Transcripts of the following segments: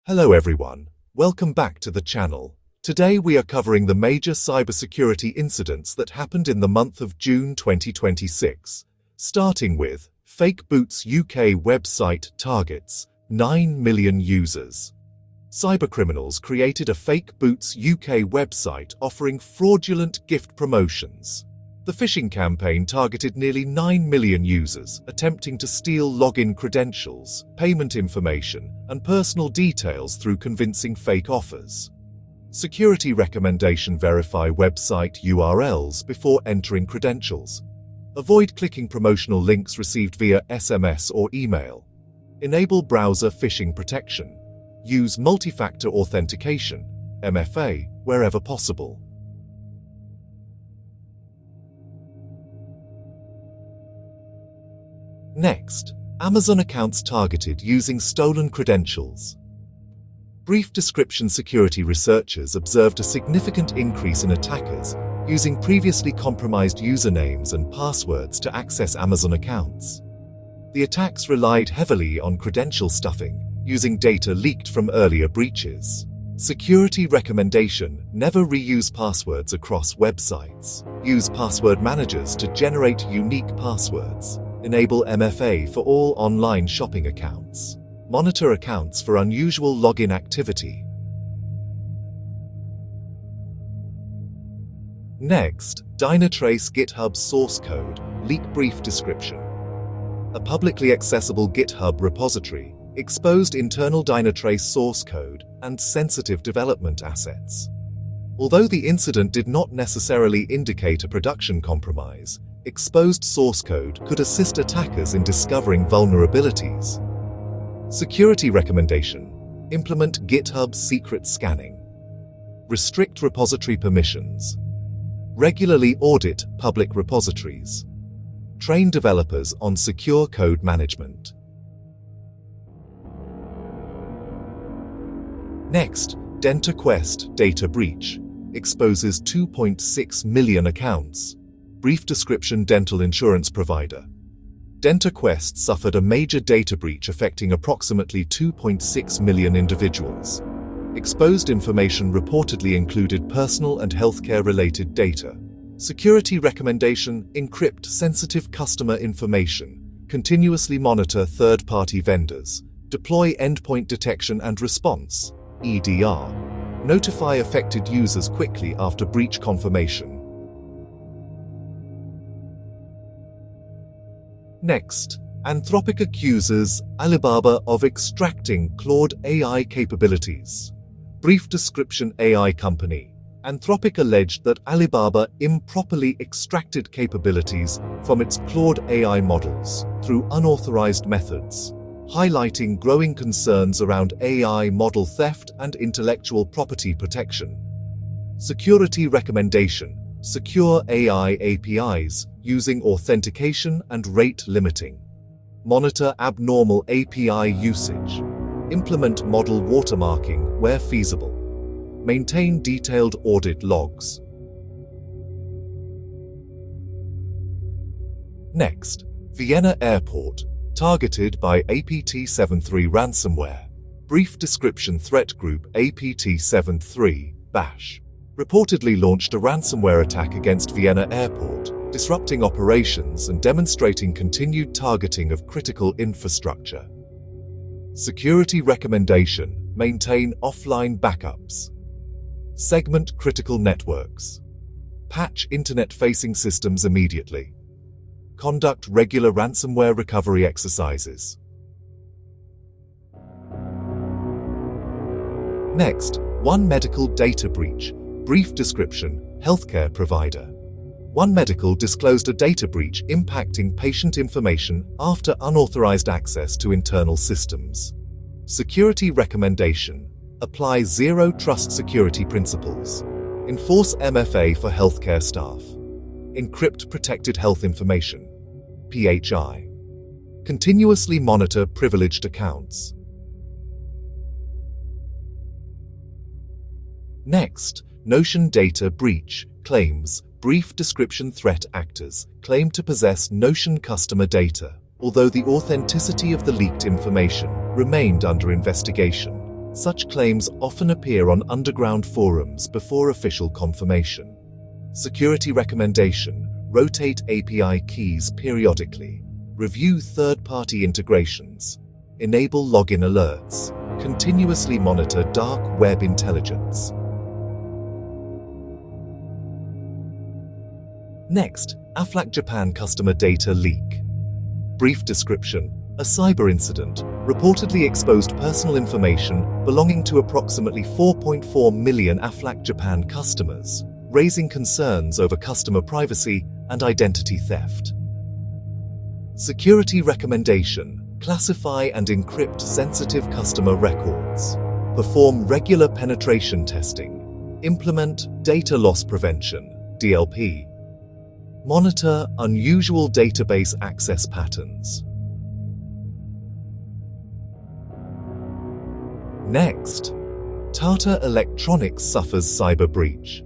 Hello everyone, welcome back to the channel. Today we are covering the major cybersecurity incidents that happened in the month of June 2026, starting with Fake Boots UK website targets 9 million users. Cybercriminals created a Fake Boots UK website offering fraudulent gift promotions. The phishing campaign targeted nearly 9 million users, attempting to steal login credentials, payment information, and personal details through convincing fake offers. Security recommendation: verify website URLs before entering credentials. Avoid clicking promotional links received via SMS or email. Enable browser phishing protection. Use multi-factor authentication, MFA, wherever possible. Next, Amazon accounts targeted using stolen credentials. Brief description: security researchers observed a significant increase in attackers using previously compromised usernames and passwords to access Amazon accounts. The attacks relied heavily on credential stuffing, using data leaked from earlier breaches. Security recommendation: never reuse passwords across websites. Use password managers to generate unique passwords. Enable MFA for all online shopping accounts. Monitor accounts for unusual login activity. Next, Dynatrace GitHub source code leak. Brief description. A publicly accessible GitHub repository exposed internal Dynatrace source code and sensitive development assets. Although the incident did not necessarily indicate a production compromise, exposed source code could assist attackers in discovering vulnerabilities. Security recommendation: implement GitHub secret scanning. Restrict repository permissions. Regularly audit public repositories. Train developers on secure code management. Next, DentaQuest data breach exposes 2.6 million accounts. Brief description: dental insurance provider. DentaQuest suffered a major data breach affecting approximately 2.6 million individuals. Exposed information reportedly included personal and healthcare-related data. Security recommendation: encrypt sensitive customer information. Continuously monitor third-party vendors. Deploy endpoint detection and response, EDR. Notify affected users quickly after breach confirmation. Next, Anthropic accuses Alibaba of extracting Claude AI capabilities. Brief description: AI company. Anthropic alleged that Alibaba improperly extracted capabilities from its Claude AI models through unauthorized methods, highlighting growing concerns around AI model theft and intellectual property protection. Security recommendation: secure AI APIs using authentication and rate limiting. Monitor abnormal API usage. Implement model watermarking where feasible. Maintain detailed audit logs. Next, Vienna Airport targeted by APT-73 ransomware. Brief description: threat group APT-73, Bashe, reportedly launched a ransomware attack against Vienna Airport, disrupting operations and demonstrating continued targeting of critical infrastructure. Security recommendation: maintain offline backups. Segment critical networks. Patch internet-facing systems immediately. Conduct regular ransomware recovery exercises. Next, One Medical data breach. Brief description: healthcare provider. One Medical disclosed a data breach impacting patient information after unauthorized access to internal systems. Security recommendation: apply zero trust security principles. Enforce MFA for healthcare staff. Encrypt protected health information, PHI. Continuously monitor privileged accounts. Next, Notion data breach claims. Brief description: threat actors claim to possess Notion customer data, although the authenticity of the leaked information remained under investigation. Such claims often appear on underground forums before official confirmation. Security recommendation: rotate API keys periodically. Review third-party integrations. Enable login alerts. Continuously monitor dark web intelligence. Next, Aflac Japan customer data leak. Brief description: a cyber incident reportedly exposed personal information belonging to approximately 4.4 million Aflac Japan customers, raising concerns over customer privacy and identity theft. Security recommendation: classify and encrypt sensitive customer records. Perform regular penetration testing. Implement data loss prevention, DLP. Monitor unusual database access patterns. Next, Tata Electronics suffers cyber breach.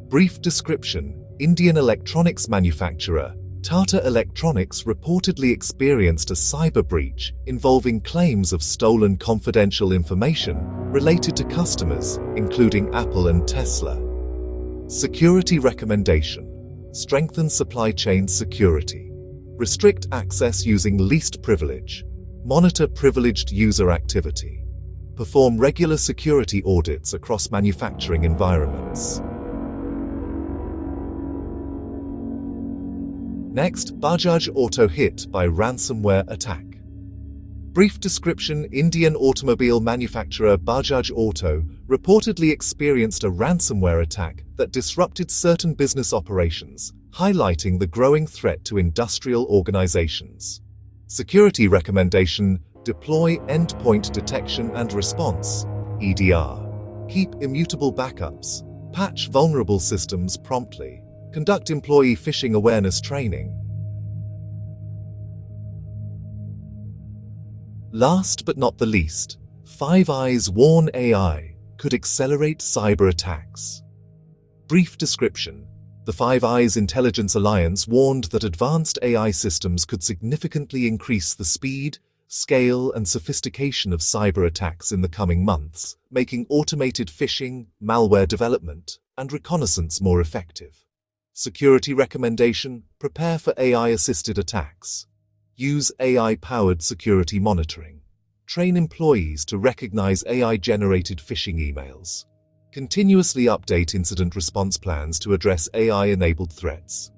Brief description: Indian electronics manufacturer Tata Electronics reportedly experienced a cyber breach involving claims of stolen confidential information related to customers, including Apple and Tesla. Security recommendation: strengthen supply chain security. Restrict access using least privilege. Monitor privileged user activity. Perform regular security audits across manufacturing environments. Next, Bajaj Auto hit by ransomware attack. Brief description: Indian automobile manufacturer Bajaj Auto reportedly experienced a ransomware attack that disrupted certain business operations, highlighting the growing threat to industrial organizations. Security recommendation: deploy endpoint detection and response, EDR. Keep immutable backups. Patch vulnerable systems promptly. Conduct employee phishing awareness training. Last but not the least, Five Eyes warn AI could accelerate cyber attacks. Brief description: the Five Eyes Intelligence Alliance warned that advanced AI systems could significantly increase the speed, scale, and sophistication of cyber attacks in the coming months, making automated phishing, malware development, and reconnaissance more effective. Security recommendation: prepare for AI-assisted attacks. Use AI-powered security monitoring. Train employees to recognize AI-generated phishing emails. Continuously update incident response plans to address AI-enabled threats.